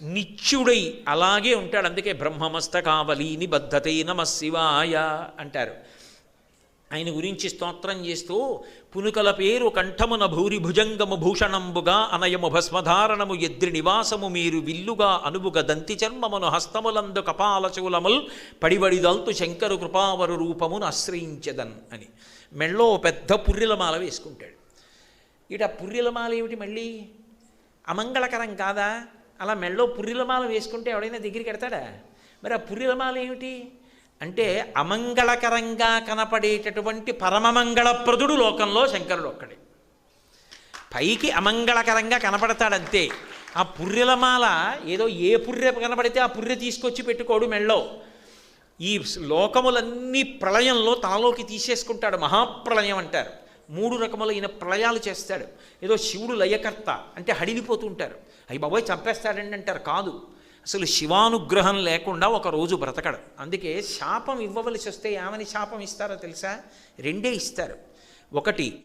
నిత్యుడై అలాగే ఉంటాడు. అందుకే బ్రహ్మమస్తకావలి నిబద్ధతే నమః శివాయ అంటారు. ఆయన గురించి స్తోత్రం చేస్తూ పునుకల పేరు కంఠమున భూరి భుజంగము భూషణంబుగా అనయము భస్మధారణము ఎద్రి నివాసము మీరు విల్లుగా అనుబుగ దంతి చర్మమును హస్తములందు కపాలచూలముల్ పడివడిదల్తు శంకరు కృపావరు రూపమును ఆశ్రయించదన్ అని. మెళ్ళో పెద్ద పుర్రెలమాల వేసుకుంటాడు. ఇట పుర్రెలమాల ఏమిటి మళ్ళీ అమంగళకరం కాదా? అలా మెళ్ళో పుర్రెలమాల వేసుకుంటే ఎవడైనా దగ్గరికి ఎడతాడా? మరి ఆ పుర్రెలమాల ఏమిటి అంటే అమంగళకరంగా కనపడేటటువంటి పరమమంగళప్రదుడు లోకంలో శంకరుడు ఒక్కడే. పైకి అమంగళకరంగా కనపడతాడంతే. ఆ పుర్రెలమాల ఏదో ఏ పుర్రె కనపడితే ఆ పుర్రె తీసుకొచ్చి పెట్టుకోడు మెళ్ళో. ఈ లోకములన్నీ ప్రళయంలో తనలోకి తీసేసుకుంటాడు. మహాప్రళయం అంటారు. 3 రకములైన ప్రళయాలు చేస్తాడు. ఏదో శివుడు లయకర్త అంటే హడిలిపోతుంటారు. అయ్యి బాబోయ్ చంపేస్తాడండి అంటారు. కాదు, అసలు శివానుగ్రహం లేకుండా ఒక రోజు బ్రతకడు. అందుకే శాపం ఇవ్వవలసి వస్తే ఏమని శాపం ఇస్తారో తెలుసా? 2 ఇస్తారు. ఒకటి